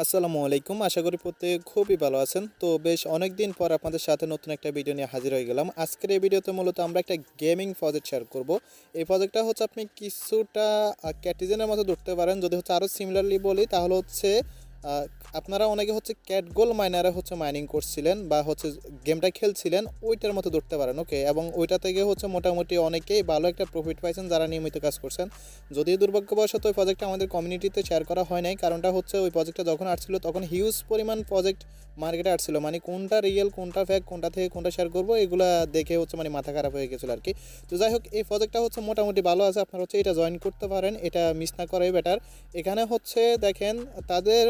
আসসালামু আলাইকুম। আশা করি প্রত্যেকে খুবই ভালো আছেন। তো বেশ অনেকদিন পর আপনাদের সাথে নতুন একটা ভিডিও নিয়ে হাজির হয়ে গেলাম। আজকের এই ভিডিওতে মূলত আমরা একটা গেমিং প্রজেক্ট শেয়ার করব। এই প্রজেক্টটা হচ্ছে আপনি কিছুটা ক্যাটিজেনের মতো ধরতে পারেন। যদি হচ্ছে আরও সিমিলারলি বলি তাহলে হচ্ছে আহ, আপনারা অনেকে হচ্ছে ক্যাটগোল মাইনারে হচ্ছে মাইনিং করছিলেন বা হচ্ছে গেমটা খেলছিলেন ওইটার মতো ধরতে পারেন। ওকে, এবং ওইটা থেকে হচ্ছে মোটামুটি অনেকেই ভালো একটা প্রফিট পাইছেন যারা নিয়মিত কাজ করছেন। যদিও দুর্ভাগ্যবশত ওই প্রজেক্টটা আমাদের কমিউনিটিতে শেয়ার করা হয় নাই, কারণটা হচ্ছে ওই প্রজেক্টটা যখন আসছিল তখন হিউজ পরিমাণ প্রজেক্ট মার্কেটে আসছিল, মানে কোনটা রিয়েল কোনটা ফেক কোনটা থেকে কোনটা শেয়ার করবো এগুলা দেখে হচ্ছে মানে মাথা খারাপ হয়ে গেছিলো আর কি। তো যাই হোক, এই প্রজেক্টটা হচ্ছে মোটামুটি ভালো আছে, আপনারা হচ্ছে এটা জয়েন করতে পারেন, এটা মিস না করাই বেটার। এখানে হচ্ছে দেখেন তাদের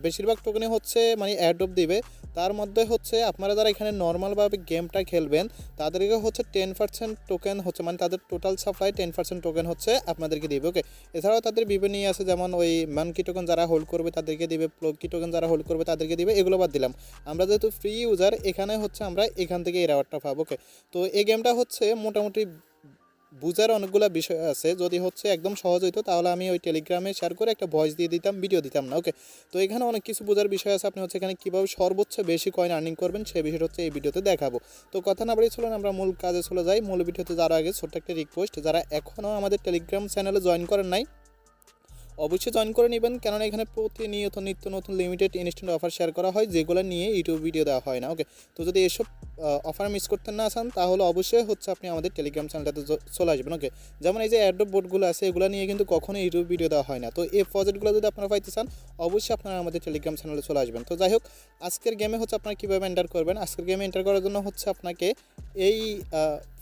বেশিরভাগ টোকেনে হচ্ছে মানে অ্যাড্রপ দিবে, তার মধ্যে হচ্ছে আপনারা যারা এখানে নর্মালভাবে গেমটা খেলবেন তাদেরকে হচ্ছে 10% টোকেন হচ্ছে মানে তাদের টোটাল সাপ্লাই 10% টোকেন হচ্ছে আপনাদেরকে দিবে। ওকে, এছাড়াও তাদের বিভিন্ন আছে, যেমন ওই মানকি টোকেন যারা হোল্ড করবে তাদেরকে দিবে, প্লকি টোকেন যারা হোল্ড করবে তাদেরকে দিবে, এগুলো বাদ দিলাম। আমরা যেহেতু ফ্রি ইউজার এখানে হচ্ছে আমরা এখান থেকে এই রেওয়ার্ডটা পাবো। ওকে, তো এই গেমটা হচ্ছে মোটামুটি বুঝার অনেকগুলো বিষয় আছে, যদি হচ্ছে একদম সহজ হইতো তাহলে আমি ওই টেলিগ্রামে শেয়ার করে একটা ভয়েস দিয়ে দিতাম, ভিডিও দিতাম না। ওকে, তো এখানে অনেক কিছু বোঝার বিষয় আছে, আপনি হচ্ছে এখানে কীভাবে সর্বোচ্চ বেশি কয়েন আর্নিং করবেন সেই বিষয়টা হচ্ছে এই ভিডিওতে দেখাবো। তো কথা না বাড়িয়ে চলুন আমরা মূল কাজে চলে যাই। মূল ভিডিওতে যারা আগে ছোট্ট একটা রিকোয়েস্ট, যারা এখনও আমাদের টেলিগ্রাম চ্যানেলে জয়েন করেন নাই অবশ্যই জয়েন করে নেবেন, কেননা এখানে প্রতিনিয়ত নিত্য নতুন লিমিটেড ইনস্ট্যান্ট অফার শেয়ার করা হয় যেগুলো নিয়ে ইউটিউব ভিডিও দেওয়া হয় না। ওকে, তো যদি এসব অফার মিস করতে না চান তাহলে অবশ্যই হচ্ছে আপনি আমাদের টেলিগ্রাম চ্যানেলটাতে চলে আসবেন। ওকে, যেমন এই যে অ্যাড্রপ বোর্ডগুলো আছে এগুলো নিয়ে কিন্তু কখনো ইউটিউব ভিডিও দেওয়া হয় না। তো এই প্রজেক্টগুলো যদি আপনারা পাইতে চান অবশ্যই আপনারা আমাদের টেলিগ্রাম চ্যানেলে চলে আসবেন। তো যাই হোক, আজকের গেমে হচ্ছে আপনারা কীভাবে এন্টার করবেন, আজকের গেমে এন্টার করার জন্য হচ্ছে আপনাকে এই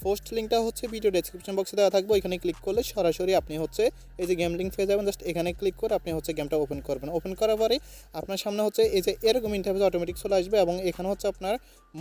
পোস্ট লিঙ্কটা হচ্ছে ভিডিও ডেসক্রিপশন বক্সে দেওয়া থাকবে, এখানে ক্লিক করলে সরাসরি আপনি হচ্ছে এই যে গেম লিঙ্ক পেয়ে যাবেন। জাস্ট এখানে ক্লিক করে আপনি হচ্ছে গেমটা ওপেন করবেন। ওপেন করার পরে আপনার সামনে হচ্ছে এই যে এরকম ইন্টারফেস অটোমেটিক চলে আসবে এবং এখানে হচ্ছে আপনার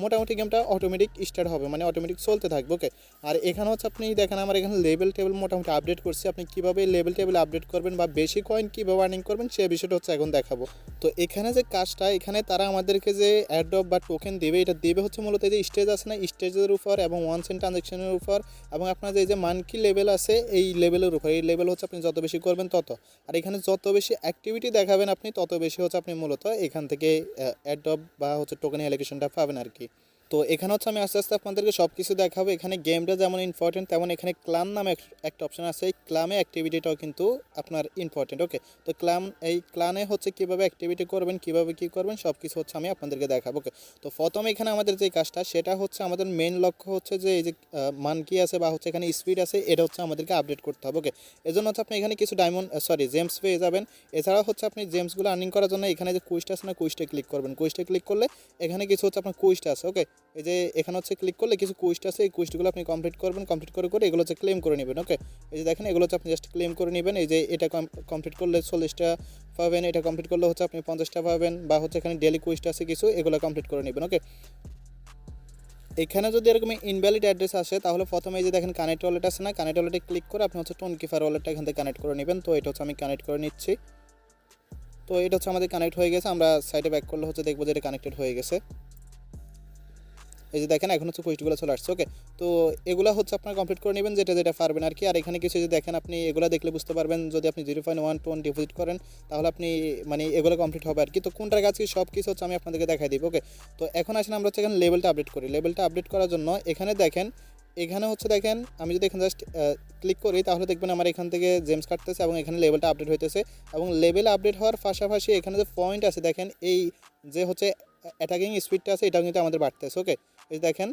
মোটামুটি গেমটা অটোমেটিক স্টার্ট হবে, মানে অটোমেটিক চলতে থাকবে। ওকে, আর এখানে হচ্ছে আপনি দেখেন আমার এখানে লেভেল টেবিল মোটামুটি আপডেট করছি, আপনি কীভাবে লেভেল টেবিল আপডেট করবেন বা বেশি কয়েন কীভাবে আর্নিং করবেন সেই বিষয়টা হচ্ছে এখন দেখাবো। তো এখানে যে কাজটা, এখানে তারা আমাদেরকে যে অ্যাড্রপ বা টোকেন দেবে এটা দেবে হচ্ছে মূলত এই যে স্টেজ আছে না, স্টেজের উপর এবং ওয়ান সেন্ট ট্রানজ্যাকশনের উপর এবং আপনার যে মান্থলি লেভেল আছে এই লেভেলের উপর, এই লেভেল হচ্ছে আপনি যত বেশি করবেন তত, আর এখানে যত বেশি অ্যাক্টিভিটি দেখাবেন আপনি তত বেশি হচ্ছে আপনি মূলত এখান থেকে অ্যাড্রপ বা হচ্ছে টোকেন অ্যালোকেশনটা পাবেন আর কি। তো এখানে হচ্ছে আমি আস্তে আস্তে আপনাদেরকে সব কিছু দেখাবো। এখানে গেমটা যেমন ইম্পর্টেন্ট তেমন এখানে ক্লান নামে একটা অপশন আছে, এই ক্লামে অ্যাক্টিভিটিটাও কিন্তু আপনার ইম্পর্টেন্ট। ওকে, তো এই ক্লানে হচ্ছে কীভাবে অ্যাক্টিভিটি করবেন কীভাবে কী করবেন সব কিছু হচ্ছে আমি আপনাদেরকে দেখাবো। ওকে, তো প্রথমে এখানে আমাদের যে কাজটা সেটা হচ্ছে আমাদের মেন লক্ষ্য হচ্ছে যে এই যে মান কি আছে বা হচ্ছে এখানে স্পিড আছে এটা হচ্ছে আমাদেরকে আপডেট করতে হবে। ওকে, এজন্য হচ্ছে আপনি এখানে কিছু জেমস পেয়ে যাবেন। এছাড়াও হচ্ছে আপনি জেমসগুলো আর্নিং করার জন্য এখানে যে কুইজটা আছে না কুইজটা ক্লিক করবেন। কুইজটা ক্লিক করলে এখানে কিছু হচ্ছে আপনার কুইজটা আছে। ওকে, এই যে এখানে হচ্ছে ক্লিক করলে কিছু কুইজটা আছে, এই কুইজগুলো আপনি কমপ্লিট করবেন, কমপ্লিট করে এগুলো হচ্ছে ক্লেম করে নেবেন। ওকে, এই যে দেখেন এগুলো হচ্ছে আপনি জাস্ট ক্লেম করে নেবেন। এই যে এটা কমপ্লিট করলে 40টা পাবেন, এটা কমপ্লিট করলে হচ্ছে আপনি 50টা পাবেন, বা হচ্ছে এখানে ডেলি কুইজটা আছে কিছু, এগুলো কমপ্লিট করে নেবেন। ওকে, এখানে যদি এরকম ইনভ্যালিড অ্যাড্রেস আসে তাহলে প্রথমে এই যে দেখেন কানেক্ট ওয়ালেট আছে না, কানেক্ট ওয়ালেটে ক্লিক করে আপনি হচ্ছে টোন কিপার ওয়ালেটটা এখান থেকে কানেক্ট করে নেবেন। তো এটা হচ্ছে আমি কানেক্ট করে নিচ্ছি। তো এটা হচ্ছে আমাদের কানেক্ট হয়ে গেছে, আমরা সাইডে ব্যাক করলে হচ্ছে দেখবো যে এটা কানেক্টেড হয়ে গেছে। এই যে দেখেন এখন হচ্ছে পোস্টগুলো চলে আসছে। ওকে, তো এগুলো হচ্ছে আপনার কমপ্লিট করে নেবেন যেটা যেটা পারবেন আর কি। আর এখানে কিছু যদি দেখেন আপনি এগুলো দেখলে বুঝতে পারবেন যদি আপনি 0.1 ডিপোজিট করেন তাহলে আপনি মানে এগুলো কমপ্লিট হবে আর কি। তো কোনটার কাছে সব কিছু হচ্ছে আমি আপনাদেরকে দেখাই দিব। ওকে, তো এখন আসেন আমরা হচ্ছে এখানে লেভেলটা আপডেট করি। লেভেলটা আপডেট করার জন্য এখানে দেখেন এখানে হচ্ছে দেখেন আমি যদি এখানে জাস্ট ক্লিক করি তাহলে দেখবেন আমার এখান থেকে জেমস কাটতেছে এবং এখানে লেভেলটা আপডেট হইতেছে এবং লেভেল আপডেট হওয়ার পাশাপাশি এখানে যে পয়েন্ট আছে দেখেন এই যে হচ্ছে অ্যাটাকিং স্পিডটা আছে এটাও কিন্তু আমাদের বাড়তেছে। ওকে, এই দেখেন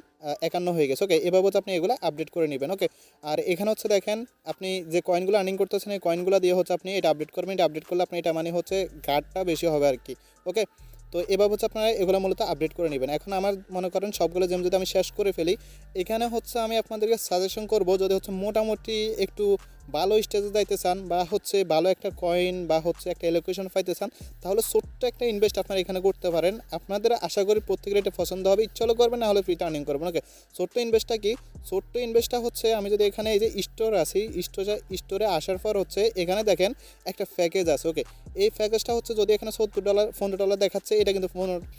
51 হয়ে গেছে। ওকে, এভাবে হচ্ছে আপনি এগুলো আপডেট করে নেবেন। ওকে, আর এখানে হচ্ছে দেখেন আপনি যে কয়েনগুলো আর্নিং করতেছেন এই কয়েনগুলো দিয়ে হচ্ছে আপনি এটা আপডেট করবেন, এটা আপডেট করলে আপনি এটা মানে হচ্ছে গার্ডটা বেশি হবে আর কি। ওকে, তো এভাবে হচ্ছে আপনারা এগুলো মূলত আপডেট করে নেবেন। এখন আমার মনে করেন সবগুলো গেম যদি আমি শেষ করে ফেলি, এখানে হচ্ছে আমি আপনাদেরকে সাজেশন করব যদি হচ্ছে মোটামুটি একটু ভালো স্টেজে যাইতে চান বা হচ্ছে ভালো একটা কয়েন বা হচ্ছে একটা এলোকেশন পাইতে চান তাহলে ছোট্ট একটা ইনভেস্ট আপনারা এখানে করতে পারেন। আপনাদের আশা করি প্রত্যেকের এটা পছন্দ হবে, ইচ্ছা হলে করবেন না হলে ফ্রি টার্নিং করবেন। ওকে, ছোট্ট ইনভেস্টটা কি? ছোট্ট ইনভেস্টটা হচ্ছে আমি যদি এখানে এই যে স্টোর আছি স্টোরে আসার পর হচ্ছে এখানে দেখেন একটা প্যাকেজ আছে। ওকে, এই প্যাকেজটা হচ্ছে যদি এখানে $70 $15 দেখাচ্ছে এটা কিন্তু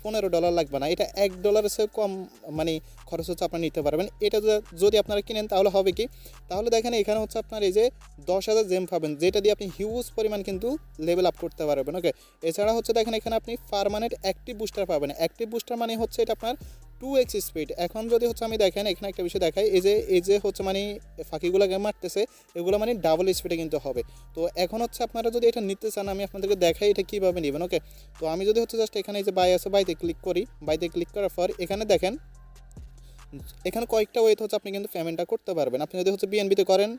$15 লাগবে না, এটা $1 চেয়ে কম মানে খরচ হচ্ছে আপনারা নিতে পারবেন। এটা যদি আপনারা কিনেন তাহলে হবে কি, তাহলে দেখেন এখানে হচ্ছে আপনার এই যে 10,000 জেম পাবেন, যেটা দিয়ে আপনি হিউজ পরিমাণ কিন্তু লেভেল আপ করতে পারবেন। ওকে, এছাড়া হচ্ছে দেখেন এখানে আপনি পার্মানেন্ট অ্যাক্টিভ বুস্টার পাবেন। অ্যাক্টিভ বুস্টার মানে হচ্ছে এটা আপনার 2x স্পিড। এখন যদি হচ্ছে আমি দেখেন এখানে একটা বিষয় দেখাই, এই যে হচ্ছে মানে ফাঁকিগুলোকে মারতেছে, এগুলো মানে ডাবল স্পিডে কিন্তু হবে। তো এখন হচ্ছে আপনারা যদি এটা নিতে চান, আমি আপনাদেরকে দেখাই এটা কীভাবে নেবেন। ওকে, তো আমি যদি হচ্ছে জাস্ট এখানে এই যে বাই আছে, বাইতে ক্লিক করি। বাইতে ক্লিক করার পর এখানে দেখেন এখানে কয়েকটা ওয়েতে হচ্ছে আপনি কিন্তু পেমেন্টটা করতে পারবেন। আপনি যদি হচ্ছে বিএনবিতে করেন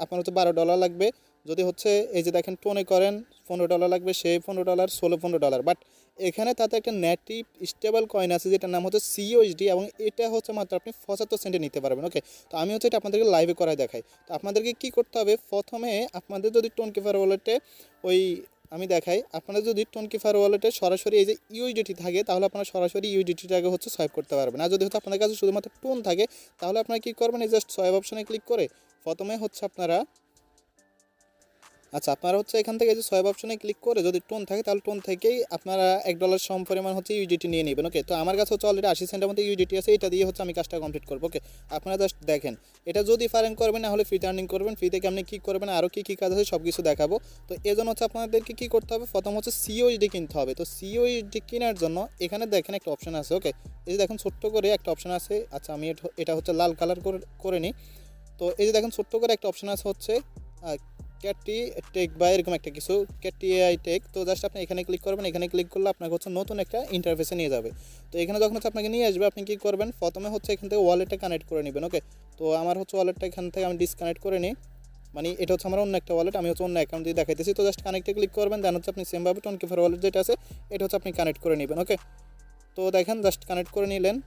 আপনার হচ্ছে $12 লাগবে। যদি হচ্ছে এই যে দেখেন টোনে করেন $15 লাগবে, সেই $15, ষোলো $15। বাট এখানে তাতে একটা নেটিভ স্টেবল কয়েন আছে যেটার নাম হচ্ছে CUSD, এবং এটা হচ্ছে মাত্র আপনি 75 সেন্টে নিতে পারবেন। ওকে, তো আমি হচ্ছে এটা আপনাদেরকে লাইভে করায় দেখাই। তো আপনাদেরকে কী করতে হবে, প্রথমে আপনাদের যদি টোনকিপার ওয়ালেটে ওই আমি দেখাই, আপনারা যদি টোনকিপার ওয়ালেটে সরাসরি এই যে ইউএসডিটি থাকে তাহলে আপনারা সরাসরি ইউএসডিটিটাকে হচ্ছে সোয়াইপ করতে পারবেন। আর যদি হচ্ছে আপনাদের কাছে শুধুমাত্র টোন থাকে তাহলে আপনারা কী করবেন, এই জাস্ট সোয়াইপ অপশনে ক্লিক করে প্রথমে হচ্ছে আপনারা আপনারা হচ্ছে এখান থেকে যে সোয়াইপ অপশনে ক্লিক করে যদি টোন থাকে তাহলে টোন থেকেই আপনারা $1 সম পরিমাণ হচ্ছে ইউডিটি নিয়ে নেবেন। ওকে, তো আমার কাছে হচ্ছে অলরেডি 80 সেন্টের মধ্যে ইউডিটি আছে, এটা দিয়ে হচ্ছে আমি কাজটা কমপ্লিট করবো। ওকে, আপনারা জাস্ট দেখেন এটা যদি ফারেন করবেন না হলে ফ্রিতে আর্নিং করবেন, ফ্রি থেকে আপনি কী করবেন আরও কী কাজ আছে সব কিছু দেখাবো। তো এই জন্য হচ্ছে আপনাদেরকে কী করতে হবে, প্রথম হচ্ছে CUSD কিনতে হবে। তো CUSD কেনার জন্য এখানে দেখেন একটা অপশান আছে। ওকে, এই যে দেখেন ছোট্ট করে একটা অপশান আছে। আমি এটা হচ্ছে লাল কালার করে নিই। তো এই যে দেখেন ছোট্ট করে একটা অপশান আছে হচ্ছে ক্যাটি টেক বা এরকম একটা কিছু, ক্যাটিআই টেক। তো জাস্ট আপনি এখানে ক্লিক করবেন। এখানে ক্লিক করলে আপনাকে হচ্ছে নতুন একটা ইন্টারফেসে নিয়ে যাবে। তো এখানে যখন হচ্ছে আপনাকে নিয়ে আসবে আপনি কী করবেন, প্রথমে হচ্ছে এখান থেকে ওয়ালেটটা কানেক্ট করে নেবেন। ওকে, তো আমার হচ্ছে ওয়ালেটটা এখান থেকে আমি ডিসকানেক্ট করে নিই, মানে এটা হচ্ছে আমার অন্য একটা ওয়ালেট, আমি হচ্ছে অন্য অ্যাকাউন্ট দিয়ে দেখাইতেছি। তো জাস্ট কানেক্টে ক্লিক করবেন, দেন হচ্ছে আপনি সেমভাবে টোনকিপার ওয়ালেট যেটা আছে এটা হচ্ছে আপনি কানেক্ট করে নেবেন। ওকে, তো দেখেন জাস্ট কানেক্ট করে নিলেন।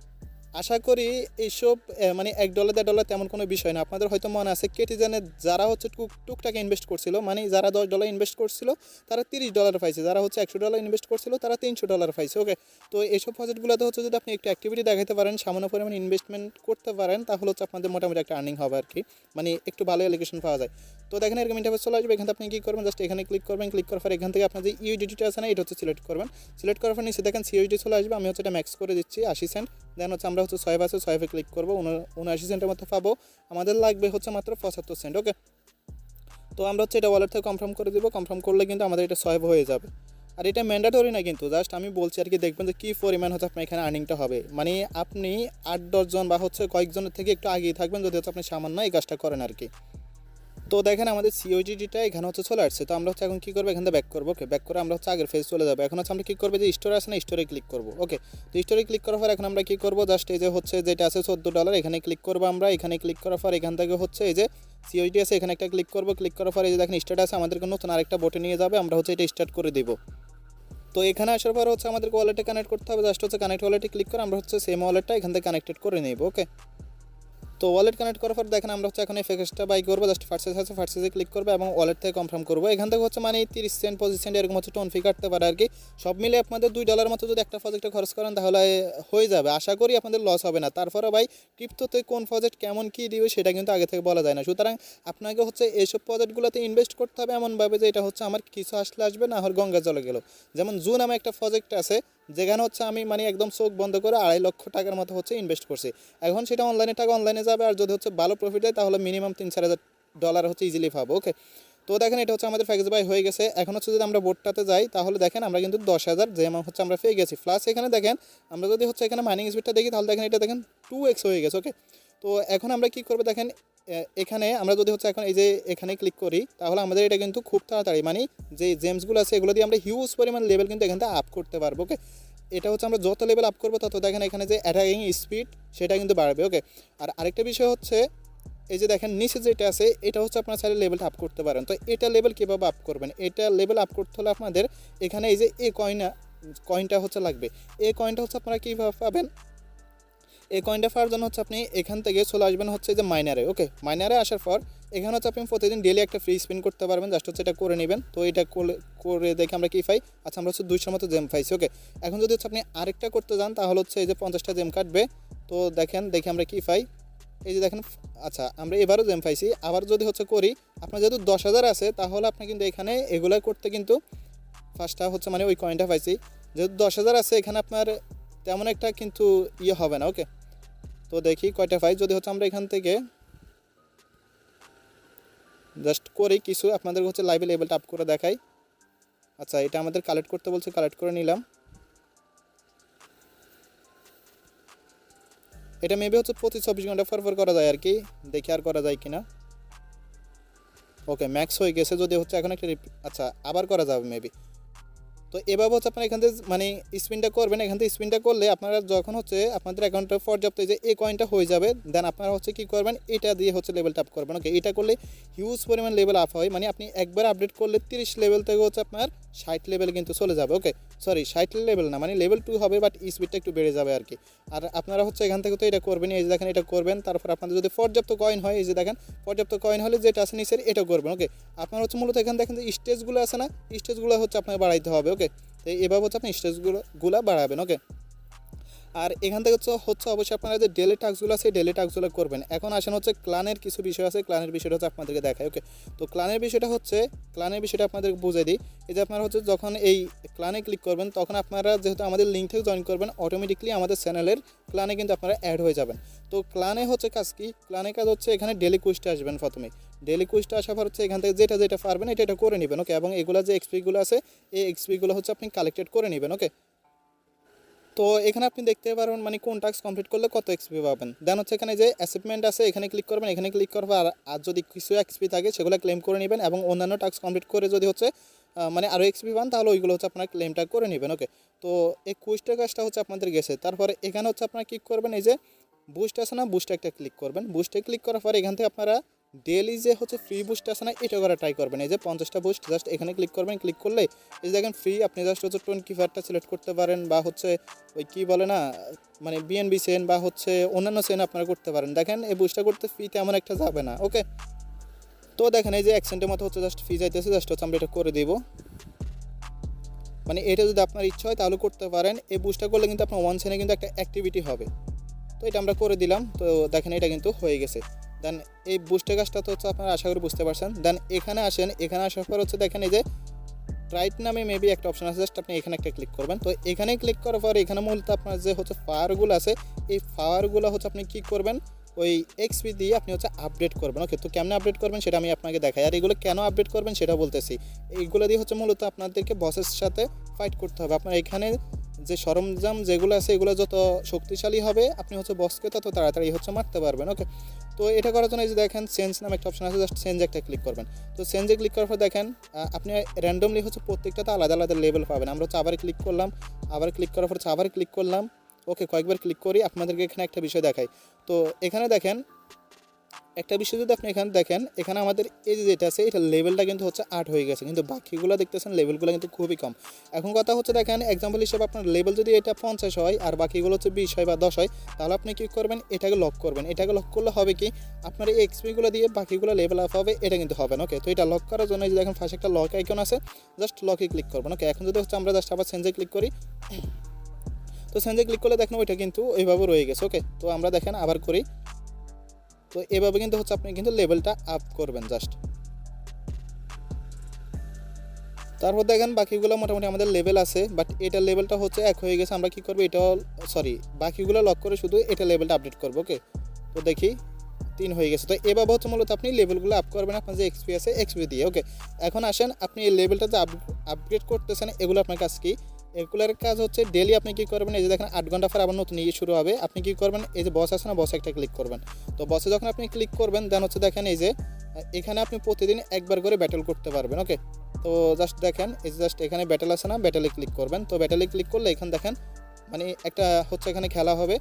আশা করি এইসব মানে $1 $1.5 তেমন কোনো বিষয় না। আপনাদের হয়তো মনে আছে কেটিজেনে যারা হচ্ছে টুকটাকে ইনভেস্ট করছিল, মানে যারা $10 ইনভেস্ট করছিল তারা $30 পাইছে, যারা হচ্ছে $100 ইনভেস্ট করছিল তারা $300 পাইছে। ওকে, তো এইসব প্রজেক্টগুলোতে হচ্ছে যদি আপনি একটু অ্যাক্টিভিটি দেখাতে পারেন, সামান্য পরিমাণ ইনভেস্টমেন্ট করতে পারেন, তাহলে হচ্ছে আপনাদের মোটামুটি একটা আর্নিং হবে আর কি, মানে একটু ভালো অ্যালিগেশন পাওয়া যায়। তো দেখেন এরকম ইন্টারফেস চলে আসবে। এখান থেকে আপনি কী করবেন, জাস্ট এখানে ক্লিক করবেন। ক্লিক করার পর এখান থেকে আপনার যে ইউডিটিটা আছে না এটা হচ্ছে সিলেক্ট করবেন। সিলেক্ট করার পর নিচে দেখেন CUSD চলে আসবে। আমি হচ্ছে এটা ম্যাক্স করে দিচ্ছি 80 সেন্ট। দেন হচ্ছে আমরা হচ্ছে সোয়াইপ আছে, সোয়াইপে ক্লিক করবো, 79 সেন্টের মধ্যে পাবো। আমাদের লাগবে হচ্ছে মাত্র 75 সেন্ট। ওকে, তো আমরা হচ্ছে এটা ওয়ালেট থেকে কনফার্ম করে দেবো। কনফার্ম করলে কিন্তু আমাদের এটা সোয়াইপ হয়ে যাবে। আর এটা ম্যান্ডেটরি না কিন্তু, জাস্ট আমি বলছি আর কি, দেখবেন যে কী পরিমাণ হচ্ছে আপনার এখানে আর্নিংটা হবে। মানে আপনি 8-10 জন বা হচ্ছে কয়েকজনের থেকে একটু আগেই থাকবেন যদি হচ্ছে আপনি সামান্য এই কাজটা করেন আর কি। তো দেখেন আমাদের CUSDটা এখানে হচ্ছে চলে আসছে। তো আমরা হচ্ছে এখন কী করবো, এখান থেকে ব্যাক করবো। ওকে, ব্যাক করে আমরা হচ্ছে আগের ফেজ চলে যাবো। এখন হচ্ছে আমরা কী করবো, যে স্টোরে আছে না, স্টোরে ক্লিক করবো। ওকে, তো স্টোরে ক্লিক করার পর এখন আমরা কী করবো, জাস্ট এই যে হচ্ছে যেটা আছে $14 এখানে ক্লিক করবো আমরা। এখানে ক্লিক করার পর এখান থেকে হচ্ছে এই যে CUSD আছে এখানে একটা ক্লিক করবো। ক্লিক করার পর এই যে দেখেন স্টার্ট আছে, আমাদেরকে নতুন আরেকটা বোটে নিয়ে যাবে, আমরা হচ্ছে এটা স্টার্ট করে দেবো। তো এখানে আসার পর হচ্ছে আমাদের ওয়ালেটে কানেক্ট করতে হবে। জাস্ট হচ্ছে কানেক্ট ওয়ালেটে ক্লিক করে আমরা হচ্ছে সেম ওয়ালেটটা এখান থেকে কানেক্টেড করে নেব। ওকে, তো ওয়ালেট কানেক্ট করার পর দেখেন আমরা হচ্ছে এখন এই প্যাকেজটা বাই করবো। জাস্ট পারচেজ আছে, পারচেজে ক্লিক করবো এবং ওয়ালেট থেকে কনফার্ম করবো। এখান থেকে হচ্ছে মানে 30 সেন্ট 25 সেন্ট এরকম হচ্ছে টোন ফি কাটতে পারে আর কি। সব মিলে আপনাদের $2 মতো যদি একটা প্রজেক্টে খরচ করেন তাহলে হয়ে যাবে। আশা করি আপনাদের লস হবে না। তারপরে ভাই ক্রিপ্টোতে কোন প্রজেক্ট কেমন কী দিবে সেটা কিন্তু আগে থেকে বলা যায় না। সুতরাং আপনাকে হচ্ছে এইসব প্রজেক্টগুলোতে ইনভেস্ট করতে হবে এমনভাবে যে এটা হচ্ছে আমার কিছু আসলে আসবে, না হলে গঙ্গা জলে গেল। যেমন জুন নামে একটা প্রজেক্ট আছে যেখানে হচ্ছে আমি মানে একদম চোখ বন্ধ করে $2.5 লক্ষ টাকার মতো হচ্ছে ইনভেস্ট করছি। এখন সেটা অনলাইনে টাকা অনলাইনে যাবে, আর যদি হচ্ছে ভালো প্রফিট হয় তাহলে মিনিমাম $3-4 হচ্ছে ইজিলি পাবো। ওকে, তো দেখেন এটা হচ্ছে আমাদের প্যাকেজ বাই হয়ে গেছে। এখন হচ্ছে যদি আমরা বোর্ডটাতে যাই তাহলে দেখেন আমরা কিন্তু 10,000 যে অ্যামাউন্ট হচ্ছে আমরা পেয়ে গেছি। প্লাস এখানে দেখেন আমরা যদি হচ্ছে এখানে মাইনিং স্পিডটা দেখি তাহলে দেখেন এটা দেখেন 2x হয়ে গেছে। ওকে, তো এখন আমরা কী করবো দেখেন, এখানে আমরা যদি হচ্ছে এখন এই যে এখানে ক্লিক করি তাহলে আমাদের এটা কিন্তু খুব তাড়াতাড়ি মানে যে জেমসগুলো আছে এগুলো দিয়ে আমরা হিউজ পরিমাণ লেভেল কিন্তু এখান থেকে আপ করতে পারবো। ওকে, এটা হচ্ছে আমরা যত লেভেল আপ করবো তত দেখেন এখানে যে অ্যাটাকিং স্পিড সেটা কিন্তু বাড়বে। ওকে, আর আরেকটা বিষয় হচ্ছে এই যে দেখেন নিচে যেটা আছে এটা হচ্ছে আপনার চাইলে লেভেলটা আপ করতে পারেন। তো এটা লেভেল কীভাবে আপ করবেন, এটা লেভেল আপ করতে হলে আপনাদের এখানে এই যে এই কয়েনটা হচ্ছে লাগবে। এই কয়েনটা হচ্ছে আপনারা কীভাবে পাবেন, এই কয়েনটা পাওয়ার জন্য হচ্ছে আপনি এখান থেকে চলে আসবেন হচ্ছে যে মাইনারে। ওকে, মাইনারে আসার পর এখানে হচ্ছে আপনি প্রতিদিন ডেলি একটা ফ্রি স্পিন করতে পারবেন। জাস্ট হচ্ছে এটা করে নেবেন। তো এটা করে দেখে আমরা কী পাই, আমরা হচ্ছে 200 মতো জেম পাইছি। ওকে, এখন যদি হচ্ছে আপনি আরেকটা করতে যান তাহলে হচ্ছে এই যে 50টা জেম কাটবে। তো দেখি আমরা কী পাই, এই যে দেখেন আমরা এবারও জেম পাইছি। আবার যদি হচ্ছে করি, আপনার যেহেতু 10,000 আছে তাহলে আপনি কিন্তু এখানে এগুলো করতে কিন্তু ফার্স্টটা হচ্ছে মানে ওই কয়েনটা পাইছি। যেহেতু 10,000 আছে এখানে আপনার তেমন একটা কিন্তু হবে না। ওকে, তো দেখি কয়টা পাই, যদি হচ্ছে আমরা এখান থেকে জাস্ট করি কিছু আপনাদের হচ্ছে লাইভে লেভেলটা আপ করে দেখাই। আচ্ছা, এটা আমাদের কালেক্ট করতে বলছে, কালেক্ট করে নিলাম। এটা মেবি হচ্ছে প্রতি 24 ঘন্টা পর করা যায় আর কি, দেখি আর করা যায় কিনা। ওকে, ম্যাক্স হয়ে গেছে, যদি হচ্ছে এখন একটা আচ্ছা আবার করা যাবে মেবি। তো এভাবে হচ্ছে আপনারা এখান থেকে মানে স্পিনটা করবেন, এখান থেকে স্পিনটা করলে আপনারা যখন হচ্ছে আপনাদের অ্যাকাউন্টে পর্যাপ্ত যে এই কয়েনটা হয়ে যাবে, দেন আপনারা হচ্ছে কী করবেন, এটা দিয়ে হচ্ছে লেভেলটা আপ করবেন। ওকে, এটা করলে হিউজ পরিমাণ লেভেল আপ হয়, মানে আপনি একবার আপডেট করলে 30 লেভেল থেকে হচ্ছে আপনার 60 লেভেল কিন্তু চলে যাবে। ওকে, সরি 60 লেভেল না, মানে লেভেল 2 হবে, বাট স্পিডটা একটু বেড়ে যাবে আর কি। আর আপনারা হচ্ছে এখান থেকে তো এটা করবেন, এই যে দেখেন এটা করবেন, তারপর আপনাদের যদি পর্যাপ্ত কয়েন হয়, এই যে দেখেন পর্যাপ্ত কয়েন হলে যেটা আছে নিচের এটা করবেন। ওকে, আপনার হচ্ছে মূলত এখানে দেখেন যে স্টেজগুলো আছে না, স্টেজগুলো হচ্ছে আপনাকে বাড়াইতে হবে। ওকে, তো এভাবে হচ্ছে আপনি স্টেজগুলো বাড়াবেন। ওকে, আর এখান থেকে হচ্ছে অবশ্যই আপনারা যে ডেলি টাস্কগুলো আছে ডেলি টাস্কগুলো করবেন। এখন আসেন হচ্ছে ক্লানের কিছু বিষয় আছে, ক্লানের বিষয়টা হচ্ছে আপনাদেরকে দেখায়। ওকে, তো ক্লানের বিষয়টা আপনাদেরকে বুঝিয়ে দিই। এই যে আপনারা হচ্ছে যখন এই ক্লানে ক্লিক করবেন, তখন আপনারা যেহেতু আমাদের লিঙ্ক থেকে জয়েন করবেন, অটোমেটিকলি আমাদের চ্যানেলের ক্লানে কিন্তু আপনারা অ্যাড হয়ে যাবেন। তো ক্লানে হচ্ছে কাজ কি, ক্লানের কাজ হচ্ছে এখানে ডেলি কুইজটা আসবেন প্রথমে। ডেলি কুইজটা আসার পর হচ্ছে এখান থেকে যেটা পারবেন এটা করে নেবেন। ওকে, এবং এগুলো যে এক্সপিগুলো আছে এই এক্সপিগুলো হচ্ছে আপনি কালেক্টেড করে নেবেন। ওকে, তো এখানে আপনি দেখতে পারবেন মানে কোন টাস্ক কমপ্লিট করলে কত এক্সপি পাবেন। দেন হচ্ছে এখানে যে অ্যাচিভমেন্ট আছে এখানে ক্লিক করবেন, এখানে ক্লিক করবেন, আর যদি কিছু এক্সপি থাকে সেগুলো ক্লেম করে নেবেন, এবং অন্যান্য টাস্ক কমপ্লিট করে যদি হচ্ছে মানে আরও এক্সপি পান তাহলে ওইগুলো হচ্ছে আপনার ক্লেমটা করে নেবেন। ওকে, তো এই কুইজটার কাজটা হচ্ছে আপনাদের গেছে। তারপরে এখানে হচ্ছে আপনারা ক্লিক করবেন, এই যে বুস্ট আছে না, বুস্টে একটা ক্লিক করবেন। বুস্টে ক্লিক করার পরে এখান থেকে আপনারা ডেলি যে হচ্ছে ফ্রি বুস্ট আছে না এটা করা ট্রাই করবেন। এই যে 50টা বুস্ট জাস্ট এখানে ক্লিক করবেন, ক্লিক করলে এই যে দেখেন ফ্রি, আপনি জাস্ট হচ্ছে 25টা সিলেক্ট করতে পারেন, বা হচ্ছে ওই কী বলে না মানে বিএনবি সেন বা হচ্ছে অন্যান্য সেন আপনারা করতে পারেন। দেখেন এই বুস্টটা করতে ফি তেমন একটা যাবে না। ওকে, তো দেখেন এই যে অ্যাকসেন্টের মতো হচ্ছে জাস্ট ফি যাইতেছে, জাস্ট হচ্ছে আমরা এটা করে দিব। মানে এটা যদি আপনার ইচ্ছা হয় তাহলে করতে পারেন। এই বুস্টটা করলে কিন্তু আপনার ওয়ান সেনে কিন্তু একটা অ্যাক্টিভিটি হবে। তো এটা আমরা করে দিলাম। তো দেখেন এটা কিন্তু হয়ে গেছে। দেন এই বুস্টের কাজটা তো হচ্ছে আপনারা আশা করি বুঝতে পারছেন। দেন এখানে আসেন, এখানে আসার পর হচ্ছে দেখেন এই যে রাইট নামে মেবি একটা অপশন আছে, জাস্ট আপনি এখানে একটা ক্লিক করবেন। তো এখানে ক্লিক করার পর এখানে মূলত আপনার যে হচ্ছে ফাওয়ারগুলো আছে এই ফাওয়ারগুলো হচ্ছে আপনি কী করবেন, ওই এক্সপি দিয়ে আপনি হচ্ছে আপডেট করবেন। ওকে, তো কেমনে আপডেট করবেন সেটা আমি আপনাকে দেখাই, আর এগুলো কেন আপডেট করবেন সেটা বলতেছি। এইগুলো দিয়ে হচ্ছে মূলত আপনাদেরকে বসের সাথে ফাইট করতে হবে। আপনার এখানে যে সরঞ্জাম যেগুলো আছে এগুলো যত শক্তিশালী হবে আপনি হচ্ছে বসকে তত তাড়াতাড়ি হচ্ছে মারতে পারবেন। ওকে, তো এটা করার জন্য এই যে দেখেন চেঞ্জ নামে একটা অপশন আছে, জাস্ট চেঞ্জ একটা ক্লিক করবেন। তো চেঞ্জে ক্লিক করার পর দেখেন আপনি র্যান্ডমলি হচ্ছে প্রত্যেকটাতে আলাদা আলাদা লেভেল পাবেন। আমরা হচ্ছে আবার ক্লিক করলাম, আবার ক্লিক করার পর হচ্ছে আবার ক্লিক করলাম। ওকে, কয়েকবার ক্লিক করি, আপনাদেরকে এখানে একটা বিষয় দেখাই। তো এখানে দেখেন একটা বিষয় যদি আপনি এখানে দেখেন, এখানে আমাদের এই যে যেটা আছে এটা লেভেলটা কিন্তু হচ্ছে 8 হয়ে গেছে, কিন্তু বাকিগুলো দেখতেছেন লেভেলগুলো কিন্তু খুবই কম। এখন কথা হচ্ছে দেখেন এক্সাম্পল হিসেবে আপনার লেভেল যদি এটা 50 হয় আর বাকিগুলো হচ্ছে 20 হয় বা 10 হয়, তাহলে আপনি কী করবেন, এটাকে লক করবেন। এটাকে লক করলে হবে কি, আপনার এই এক্সপিগুলো দিয়ে বাকিগুলো লেভেল আপ হবে, এটা কিন্তু হবে না। ওকে, তো এটা লক করার জন্য যে দেখেন পাশে একটা লক আইকন আছে, জাস্ট লকে ক্লিক করবেন। ওকে, এখন যদি হচ্ছে আমরা জাস্ট আবার চেঞ্জে ক্লিক করি, তো চেঞ্জে ক্লিক করলে দেখেন ওইটা কিন্তু ওইভাবে রয়ে গেছে। ওকে, তো আমরা দেখেন আবার করি। তো এভাবে কিন্তু হচ্ছে আপনি কিন্তু লেভেলটা আপ করবেন জাস্ট। তারপর দেখেন বাকিগুলো মোটামুটি আমাদের লেভেল আছে, বাট এটা লেভেলটা হচ্ছে 1 হয়ে গেছে। আমরা কি করবো, এটা সরি বাকিগুলো লক করে শুধু এটা লেভেলটা আপডেট করবো। ওকে, তো দেখি 3 হয়ে গেছে। তো এভাবে হচ্ছে মূলত আপনি লেভেলগুলো আপ করবেন আপনার যে এক্সপি আছে এক্সপি দিয়ে। ওকে, এখন আসেন আপনি এই লেভেলটা যে আপগ্রেড করতেছেন এগুলো আপনার কাজ কি, এগুলোর কাজ হচ্ছে ডেলি আপনি কী করবেন, এই যে দেখেন 8 ঘন্টা পর আবার নতুন শুরু হবে। আপনি কী করবেন, এই যে বস আছে না, বসে একটা ক্লিক করবেন। তো বসে যখন আপনি ক্লিক করবেন দেন হচ্ছে দেখেন এই যে এখানে আপনি প্রতিদিন একবার করে ব্যাটেল করতে পারবেন। ওকে, তো জাস্ট দেখেন এই যে জাস্ট এখানে ব্যাটেল আছে না, ব্যাটেলে ক্লিক করবেন। তো ব্যাটেলে ক্লিক করলে এখানে দেখেন মানে একটা হচ্ছে এখানে খেলা হবে।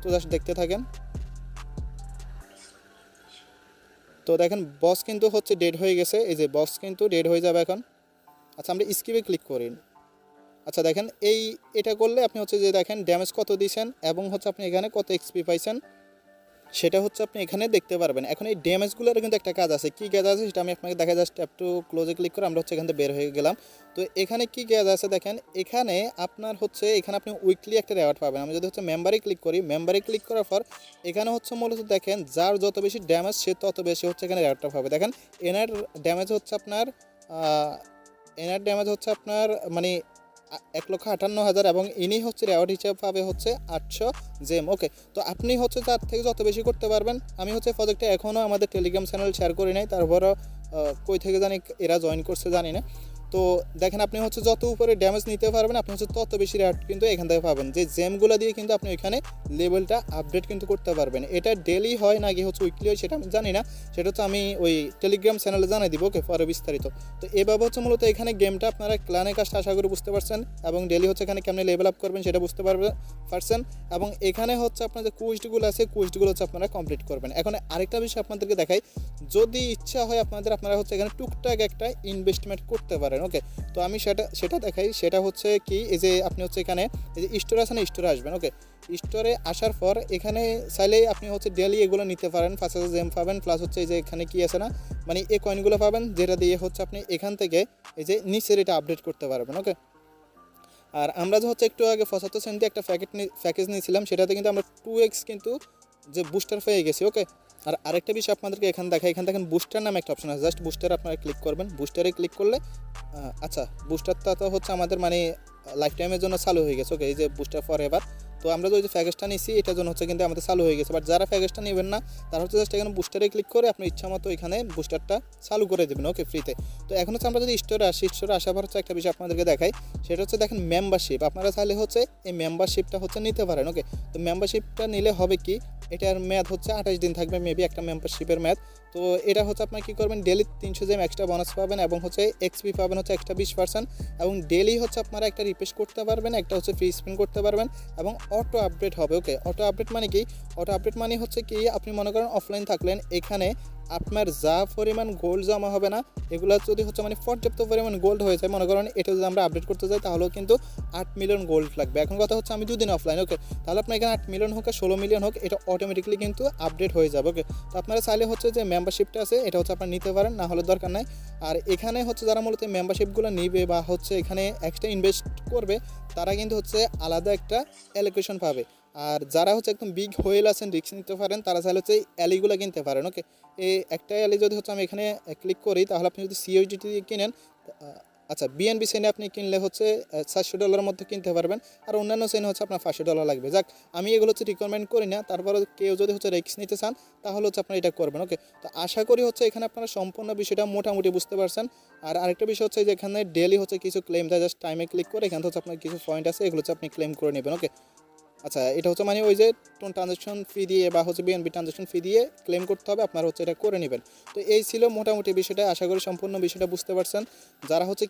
তো জাস্ট দেখতে থাকেন। তো দেখেন বস কিন্তু হচ্ছে ডেড হয়ে গেছে, এই যে বস কিন্তু ডেড হয়ে যাবে এখন। আচ্ছা, আমরা স্কিপে ক্লিক করি। আচ্ছা দেখেন এটা করলে আপনি হচ্ছে যে দেখেন ড্যামেজ কত দিয়েছেন এবং হচ্ছে আপনি এখানে কত এক্সপি পাইছেন সেটা হচ্ছে আপনি এখানে দেখতে পারবেন। এখন এই ড্যামেজগুলোর কিন্তু একটা কাজ আছে, কী কাজ আছে সেটা আমি আপনাকে দেখা, জাস্ট একটু ক্লোজে ক্লিক করে আমরা হচ্ছে এখান থেকে বের হয়ে গেলাম। তো এখানে কী কাজ আছে দেখেন, এখানে আপনার হচ্ছে এখানে আপনি উইকলি একটা রেওয়ার্ড পাবেন। আমি যদি হচ্ছে মেম্বারে ক্লিক করি, মেম্বারে ক্লিক করার পর এখানে হচ্ছে মূলত দেখেন যার যত বেশি ড্যামেজ সে তত বেশি হচ্ছে এখানে রেওয়ার্ডটা পাবে। দেখেন এনার ড্যামেজ হচ্ছে আপনার মানে 1,58,000 এবং ইনি হচ্ছে রেওয়ার্ড হিসেবে পাবে হচ্ছে 800 জেম। ওকে, তো আপনি হচ্ছে তার থেকে যত বেশি করতে পারবেন। আমি হচ্ছে প্রজেক্টটা এখনও আমাদের টেলিগ্রাম চ্যানেল শেয়ার করি নাই, তারপরও কই থেকে জানি এরা জয়েন করছে জানি না। তো দেখেন আপনি হচ্ছে যত উপরে ড্যামেজ নিতে পারবেন আপনি হচ্ছে তত বেশি রেট কিন্তু এখান থেকে পাবেন। যে জেমগুলো দিয়ে কিন্তু আপনি ওইখানে লেভেলটা আপডেট কিন্তু করতে পারবেন। এটা ডেলি হয় নাকি হচ্ছে উইকলি হয় সেটা আমি জানি না, সেটা হচ্ছে আমি ওই টেলিগ্রাম চ্যানেলে জানাই দিব। ওকে, পরে বিস্তারিত। তো এভাবে হচ্ছে মূলত এখানে গেমটা আপনারা ক্লানের কাজটা আশা করি বুঝতে পারছেন, এবং ডেলি হচ্ছে এখানে কেমনি লেভেল আপ করবেন সেটা বুঝতে পারছেন। এবং এখানে হচ্ছে আপনার যে কুইস্টগুলো আছে কুইস্টগুলো হচ্ছে আপনারা কমপ্লিট করবেন। এখন আরেকটা বিষয় আপনাদেরকে দেখাই, যদি ইচ্ছা হয় আপনারা হচ্ছে এখানে টুকটাক একটা ইনভেস্টমেন্ট করতে পারেন। ওকে, তো আমি সেটা দেখাই। সেটা হচ্ছে কি, এই যে আপনি হচ্ছে এখানে এই যে স্টোর আছে না, স্টোরে আসবেন। ওকে, স্টোরে আসার পর এখানে চাইলেই আপনি হচ্ছে ডেলি এগুলো নিতে পারেন। 5,000 জেম পাবেন, প্লাস হচ্ছে এই যে এখানে কি আছে না, মানে এই কয়েনগুলো পাবেন, যেটা দিয়ে হচ্ছে আপনি এখান থেকে এই যে নিচের এটা আপডেট করতে পারবেন। ওকে, আর আমরা যে হচ্ছে একটু আগে 75 সেন্ট দিয়ে একটা প্যাকেজ নিয়েছিলাম, সেটাতে কিন্তু আমরা 2x কিন্তু যে বুস্টার পেয়ে গেছি। ওকে, আর আরেকটা বিষয় আপনাদেরকে এখানে দেখাই, এখান দেখেন বুস্টার নামে একটা অপশন আছে, জাস্ট বুস্টারে আপনারা ক্লিক করবেন। বুস্টারে ক্লিক করলে আচ্ছা, বুস্টারটা তো হচ্ছে আমাদের মানে লাইফ টাইমের জন্য চালু হয়ে গেছে। ওকে, এই যে বুস্টার ফর এভার। তো আমরা যে প্যাকেজটা নিয়েছি এটার জন্য হচ্ছে কিন্তু আমাদের চালু হয়ে গেছে। বাট যারা প্যাকেজটা নেবেন না তারা হচ্ছে জাস্ট এখানে বুস্টারে ক্লিক করে আপনি ইচ্ছা মতো এখানে বুস্টারটা চালু করে দেবেন। ওকে, ফ্রিতে। তো এখন হচ্ছে আমরা যদি স্টোরে আসার পর হচ্ছে একটা বিষয় আপনাদেরকে দেখাই, সেটা হচ্ছে দেখেন মেম্বারশিপ। আপনারা চাইলে হচ্ছে এই মেম্বারশিপটা হচ্ছে নিতে পারেন। ওকে, তো মেম্বারশিপটা নিলে হবে কি, এটার মেয়াদ হচ্ছে 28 দিন থাকবে মেবি একটা মেম্বারশিপের মেয়াদ। তো এটা হচ্ছে আপনার কী করবেন, ডেলি 300 জেম এক্সট্রা বোনাস পাবেন এবং হচ্ছে এক্সপি পাবেন হচ্ছে একটা 20%, এবং ডেলি হচ্ছে আপনারা একটা রিফ্রেশ করতে পারবেন, একটা হচ্ছে ফ্রি স্পিন করতে পারবেন, এবং অটো আপডেট হবে। ওকে, অটো আপডেট মানে কি, অটো আপডেট মানে হচ্ছে কি, আপনি মনে করেন অফলাইন থাকলেন, এখানে আপনার যা পরিমাণ গোল্ড জমা হবে না, এগুলো যদি হচ্ছে মানে পর্যাপ্ত পরিমাণ গোল্ড হয়ে যায়, মনে করেন এটা যদি আমরা আপডেট করতে যাই তাহলেও কিন্তু 8 মিলিয়ন গোল্ড লাগবে। এখন কথা হচ্ছে আমি দুদিন অফলাইন। ওকে, তাহলে আপনার এখানে 8 মিলিয়ন হোক আর 16 মিলিয়ন হোক, এটা অটোমেটিকলি কিন্তু আপডেট হয়ে যাবে। ওকে, তো আপনারা চাইলে হচ্ছে যে মেম্বারশিপটা আছে এটা হচ্ছে আপনারা নিতে পারেন, না হলে দরকার নাই। আর এখানে হচ্ছে যারা মূলত মেম্বারশিপগুলো নিবে বা হচ্ছে এখানে এক্সট্রা ইনভেস্ট করবে, তারা কিন্তু হচ্ছে আলাদা একটা অ্যালোকেশন পাবে। আর যারা হচ্ছে একদম বিগ হোয়েল আছেন, রিস্ক নিতে পারেন, তারা চাইলে হচ্ছে এই অ্যালিগুলো কিনতে পারেন। ওকে, এই একটা অ্যালি যদি হচ্ছে আমি এখানে ক্লিক করি, তাহলে আপনি যদি সিওইডিটি দিয়ে কিনেন, আচ্ছা বিএনবি চেনে আপনি কিনলে হচ্ছে $700 মধ্যে কিনতে পারবেন, আর অন্যান্য চেনে হচ্ছে আপনার $500 লাগবে। যাক, আমি এগুলো হচ্ছে রিকমেন্ড করি না, তারপরে কেউ যদি হচ্ছে রিস্ক নিতে চান তাহলে হচ্ছে আপনারা এটা করবেন। ওকে, তো আশা করি হচ্ছে এখানে আপনারা সম্পূর্ণ বিষয়টা মোটামুটি বুঝতে পারছেন। আর আরেকটা বিষয় হচ্ছে যে এখানে ডেলি হচ্ছে কিছু ক্লেম দেয়, জাস্ট টাইমে ক্লিক করে এখানে হচ্ছে আপনার কিছু পয়েন্ট আছে, এগুলো হচ্ছে আপনি ক্লেম করে নেবেন। ওকে, আচ্ছা, এটা হচ্ছে মানে ওই যে ট্রানজাকশন ফি দিয়ে বা হচ্ছে বিএনবি ট্রানজাকশন ফি দিয়ে ক্লেম করতে হবে, আপনারা হচ্ছে এটা করে নেবেন। তো এই ছিল মোটামুটি বিষয়টা, আশা করি সম্পূর্ণ বিষয়টা বুঝতে পারছেন। যারা হচ্ছে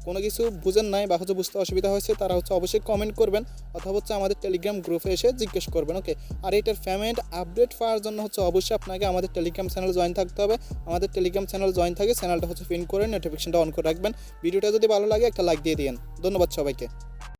কোনো কিছু বুঝেন নাই বা হচ্ছে বুঝতে অসুবিধা হয়েছে তারা হচ্ছে অবশ্যই কমেন্ট করবেন, অথবা হচ্ছে আমাদের টেলিগ্রাম গ্রুপে এসে জিজ্ঞেস করবেন। ওকে, আর এটার পেমেন্ট আপডেট পাওয়ার জন্য হচ্ছে অবশ্যই আপনাকে আমাদের টেলিগ্রাম চ্যানেল জয়েন থাকতে হবে। আমাদের টেলিগ্রাম চ্যানেল জয়েন থাকে, চ্যানেলটা হচ্ছে পিন করে নোটিফিকেশনটা অন করে রাখবেন। ভিডিওটা যদি ভালো লাগে একটা লাইক দিয়ে দিন। ধন্যবাদ সবাইকে।